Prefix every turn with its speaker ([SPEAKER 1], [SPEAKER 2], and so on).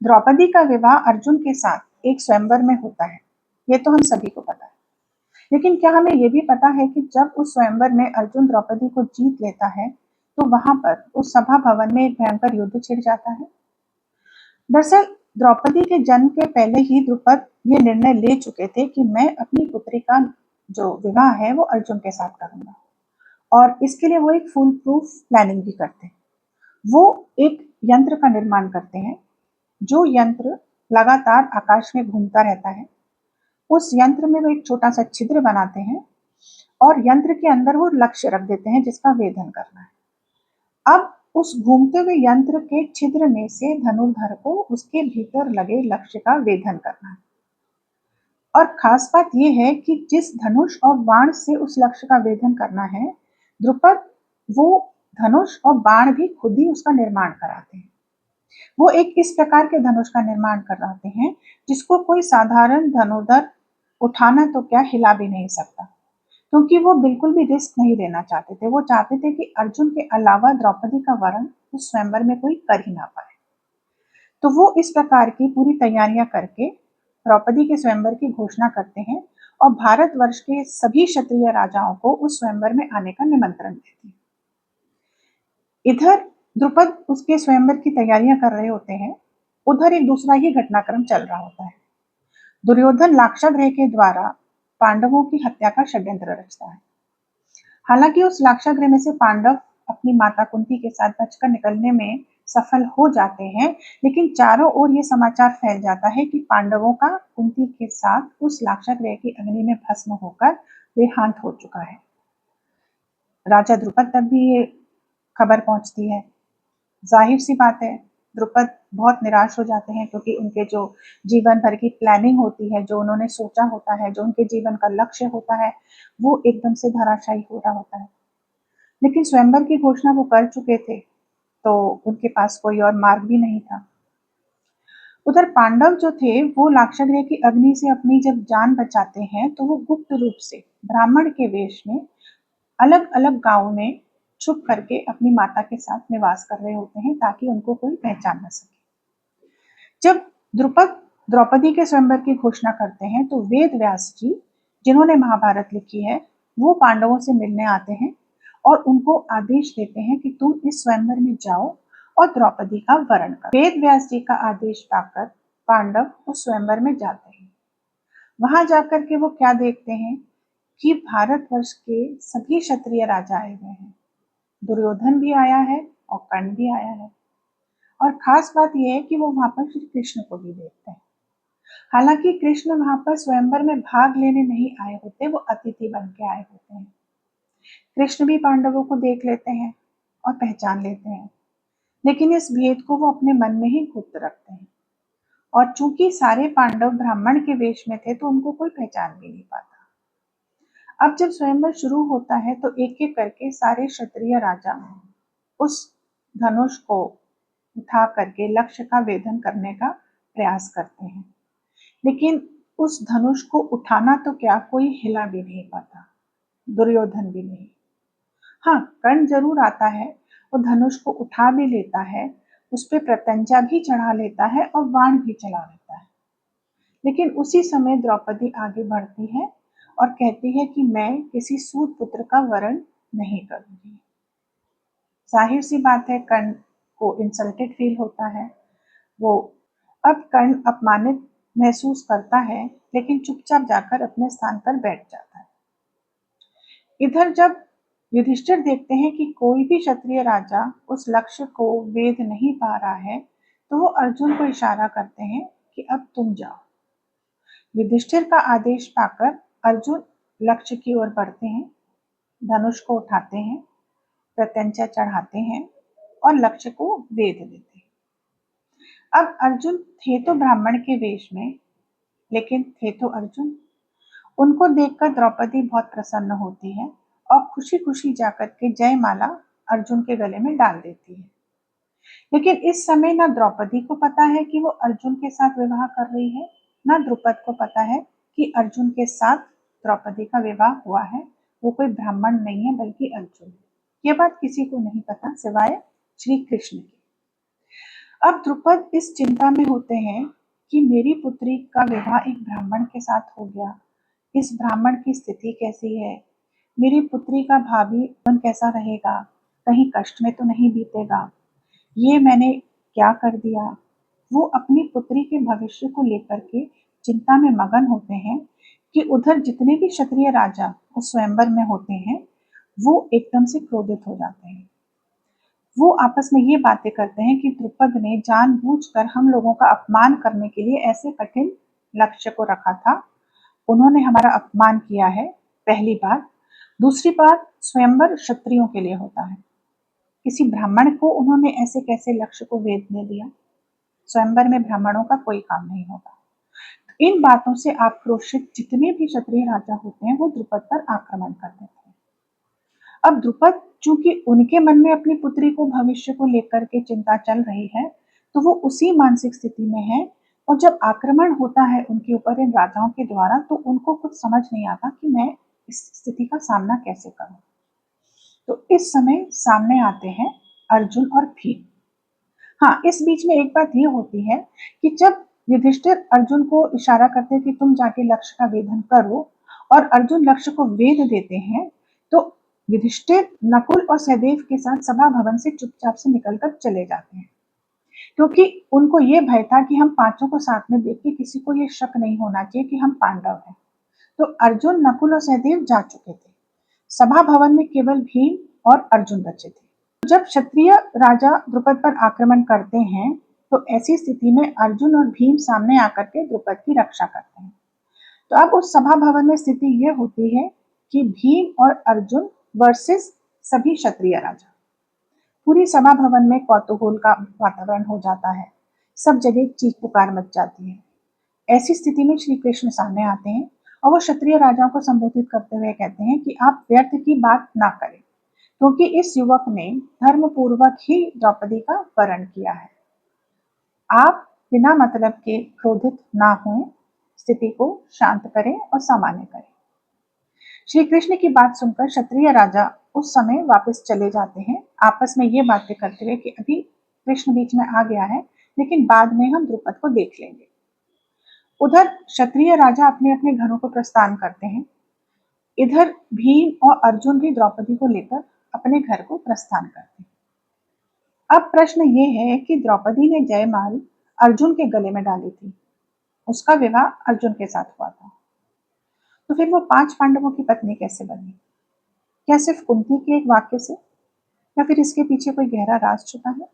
[SPEAKER 1] द्रौपदी का विवाह अर्जुन के साथ एक स्वयंवर में होता है, ये तो हम सभी को पता है। लेकिन क्या हमें ये भी पता है कि जब उस स्वयंवर में अर्जुन द्रौपदी को जीत लेता है, तो वहां पर उस सभा भवन में एक भयंकर युद्ध छिड़ जाता है। दरअसल द्रौपदी के जन्म के पहले ही द्रुपद ये निर्णय ले चुके थे कि मैं अपनी पुत्री का जो विवाह है वो अर्जुन के साथ करूंगा, और इसके लिए वो एक फुल प्रूफ प्लानिंग भी करते हैं। वो एक यंत्र का निर्माण करते हैं, जो यंत्र लगातार आकाश में घूमता रहता है। उस यंत्र में वो एक छोटा सा छिद्र बनाते हैं और यंत्र के अंदर वो लक्ष्य रख देते हैं जिसका वेधन करना है। अब उस घूमते हुए यंत्र के छिद्र में से धनुर्धर को उसके भीतर लगे लक्ष्य का वेधन करना है। और खास बात यह है कि जिस धनुष और बाण से उस लक्ष्य का वेधन करना है, द्रुपद वो धनुष और बाण भी खुद ही उसका निर्माण कराते हैं। वो एक इस प्रकार के धनुष का निर्माण कराते हैं जिसको कोई साधारण धनुर्धर उठाना तो क्या हिला भी नहीं सकता, क्योंकि वो बिल्कुल भी रिस्क नहीं लेना चाहते थे। वो चाहते थे कि अर्जुन के अलावा द्रौपदी का वरण उस स्वयंवर में कोई कर ही ना पाए। तो वो इस प्रकार की पूरी तैयारियां करके द्रौपदी के स्वयंवर की घोषणा करते हैं और भारतवर्ष के सभी क्षत्रिय राजाओं को उस स्वयंवर में आने का निमंत्रण देते हैं। इधर द्रुपद उसके स्वयंवर की तैयारियां कर रहे होते हैं, उधर एक दूसरा ही घटनाक्रम चल रहा होता है। दुर्योधन लाक्षागृह के द्वारा पांडवों की हत्या का षड्यंत्र रचता है। हालांकि उस लाक्षागृह में से पांडव अपनी माता कुंती के साथ बचकर निकलने में सफल हो जाते हैं, लेकिन चारों ओर ये समाचार फैल जाता है कि पांडवों का कुंती के साथ उस लाक्षागृह की अग्नि में भस्म होकर देहांत हो चुका है। राजा द्रुपद तक भी ये खबर पहुंचती है। जाहिर सी बात है, द्रुपद बहुत निराश हो जाते हैं, क्योंकि उनके जो जीवन भर की प्लानिंग होती है, जो उन्होंने सोचा होता है, जो उनके जीवन का लक्ष्य होता है, वो एकदम से धराशायी हो रहा होता है। लेकिन स्वयंवर की घोषणा वो कर चुके थे, तो उनके पास कोई और मार्ग भी नहीं था। उधर पांडव जो थे वो लाक्षागृह की अग्नि से अपनी जब जान बचाते हैं, तो वो गुप्त रूप से ब्राह्मण के वेश में अलग अलग गांव में छुप करके अपनी माता के साथ निवास कर रहे होते हैं, ताकि उनको कोई पहचान न सके। जब द्रुपद द्रौपदी के स्वयंवर की घोषणा करते हैं, तो वेद व्यास जी, जिन्होंने महाभारत लिखी है, वो पांडवों से मिलने आते हैं और उनको आदेश देते हैं कि तुम इस स्वयंवर में जाओ और द्रौपदी का वरण करो। वेद व्यास जी का आदेश पाकर पांडव उस स्वयंवर में जाते हैं। वहां जाकर के वो क्या देखते हैं कि भारतवर्ष के सभी क्षत्रिय राजा आए हुए हैं। दुर्योधन भी आया है और कर्ण भी आया है, और खास बात यह है कि वो वहां पर श्री कृष्ण को भी देखते हैं। हालांकि कृष्ण वहां पर स्वयंवर में भाग लेने नहीं आए होते, वो अतिथि बन के आए होते हैं। कृष्ण भी पांडवों को देख लेते हैं और पहचान लेते हैं, लेकिन इस भेद को वो अपने मन में ही गुप्त रखते हैं। और चूंकि सारे पांडव ब्राह्मण के वेश में थे, तो उनको कोई पहचान भी नहीं पाता। अब जब स्वयंवर शुरू होता है, तो एक एक करके सारे क्षत्रिय राजा उस धनुष को उठा करके लक्ष्य का वेधन करने का प्रयास करते हैं, लेकिन उस धनुष को उठाना तो क्या, कोई हिला भी नहीं पाता, दुर्योधन भी नहीं। हाँ, कर्ण जरूर आता है, वो धनुष को उठा भी लेता है, उस पर प्रत्यंचा भी चढ़ा लेता है और बाण भी चला लेता है। लेकिन उसी समय द्रौपदी आगे बढ़ती है और कहती है कि मैं किसी सूत पुत्र का वरण नहीं करूंगी। जाहिर सी बात है, कर्ण को इंसल्टेड फील होता है। वो अब कर्ण अपमानित महसूस करता है, लेकिन चुपचाप जाकर अपने स्थान पर बैठ जाता है। इधर जब युधिष्ठिर देखते हैं कि कोई भी क्षत्रिय राजा उस लक्ष्य को वेध नहीं पा रहा है, तो वो अर्जुन को इशारा करते हैं कि अब तुम जाओ। युधिष्ठिर का आदेश पाकर अर्जुन लक्ष्य की ओर बढ़ते हैं, धनुष को उठाते हैं, प्रत्यंचा चढ़ाते हैं और लक्ष्य को वेध देते हैं। अब अर्जुन थे तो ब्राह्मण के वेश में, लेकिन थे तो अर्जुन। उनको देखकर द्रौपदी बहुत प्रसन्न होती है और खुशी खुशी जाकर के जयमाला अर्जुन के गले में डाल देती है। लेकिन इस समय ना द्रौपदी को पता है कि वो अर्जुन के साथ विवाह कर रही है, ना द्रुपद को पता है कि अर्जुन के साथ द्रौपदी का विवाह हुआ है। वो कोई ब्राह्मण नहीं है, बल्कि अर्जुन। ये बात किसी को नहीं पता सिवाय श्री कृष्ण की। अब द्रुपद इस चिंता में होते हैं कि मेरी पुत्री का विवाह एक ब्राह्मण के साथ हो गया, इस ब्राह्मण की स्थिति कैसी है, मेरी पुत्री का भावी जीवन कैसा रहेगा, कहीं कष्ट में तो नहीं बीतेगा, ये मैंने क्या कर दिया। वो अपनी पुत्री के भविष्य को लेकर के चिंता में मगन होते हैं कि उधर जितने भी क्षत्रिय राजा उस स्वयंवर में होते हैं वो एकदम से क्रोधित हो जाते हैं। वो आपस में ये बातें करते हैं कि द्रुपद ने जानबूझकर हम लोगों का अपमान करने के लिए ऐसे कठिन लक्ष्य को रखा था। उन्होंने हमारा अपमान किया है, पहली बात। दूसरी बात, स्वयंवर क्षत्रियों के लिए होता है, किसी ब्राह्मण को उन्होंने ऐसे कैसे लक्ष्य को वेधने दिया। स्वयंवर में ब्राह्मणों का कोई काम नहीं होगा। इन बातों से आक्रोशित जितने भी क्षत्रिय राजा होते हैं वो द्रुपद पर आक्रमण कर देते हैं। अब द्रुपद चूंकि उनके मन में अपनी पुत्री को भविष्य को लेकर के चिंता चल रही है, तो वो उसी मानसिक स्थिति में है। और जब आक्रमण होता है उनके ऊपर इन राजाओं के द्वारा, तो उनको कुछ समझ नहीं आता कि मैं इस स्थिति का सामना कैसे करूं। तो इस समय सामने आते हैं अर्जुन और भीम। हाँ, इस बीच में एक बात ये होती है कि जब युधिष्ठिर अर्जुन को इशारा करते हैं कि तुम जाके लक्ष्य का वेधन करो, और अर्जुन लक्ष्य को वेध देते हैं, तो युधिष्ठिर नकुल और सहदेव के साथ सभा भवन से चुपचाप से निकलकर चले जाते हैं, क्योंकि उनको ये भय था कि हम पांचों को साथ में देख के किसी को ये शक नहीं होना चाहिए कि हम पांडव हैं। तो अर्जुन, नकुल और सहदेव जा चुके थे। सभा भवन में केवल भीम और अर्जुन बचे थे। जब क्षत्रिय राजा द्रुपद पर आक्रमण करते हैं, तो ऐसी स्थिति में अर्जुन और भीम सामने आकर के द्रुपद की रक्षा करते हैं। तो अब उस सभा भवन में स्थिति यह होती है कि भीम और अर्जुन वर्सेस सभी क्षत्रिय राजा। पूरी सभा भवन में कौतूहल का वातावरण हो जाता है, सब जगह चीख पुकार मच जाती है। ऐसी स्थिति में श्री कृष्ण सामने आते हैं और वो क्षत्रिय राजाओं को संबोधित करते हुए कहते हैं कि आप व्यर्थ की बात ना करें, क्योंकि इस युवक ने धर्म पूर्वक ही द्रौपदी का वरण किया है। आप बिना मतलब के क्रोधित ना हों, स्थिति को शांत करें और सामान्य करें। श्री कृष्ण की बात सुनकर क्षत्रिय राजा उस समय वापस चले जाते हैं, आपस में ये बातें करते हुए कि अभी कृष्ण बीच में आ गया है, लेकिन बाद में हम द्रुपद को देख लेंगे। उधर क्षत्रिय राजा अपने अपने घरों को प्रस्थान करते हैं। इधर भीम और अर्जुन भी द्रौपदी को लेकर अपने घर को प्रस्थान करते हैं। अब प्रश्न ये है कि द्रौपदी ने जयमाल अर्जुन के गले में डाली थी, उसका विवाह अर्जुन के साथ हुआ था, तो फिर वो 5 पांडवों की पत्नी कैसे बनी? क्या सिर्फ कुंती के एक वाक्य से, या फिर इसके पीछे कोई गहरा राज छुपा है?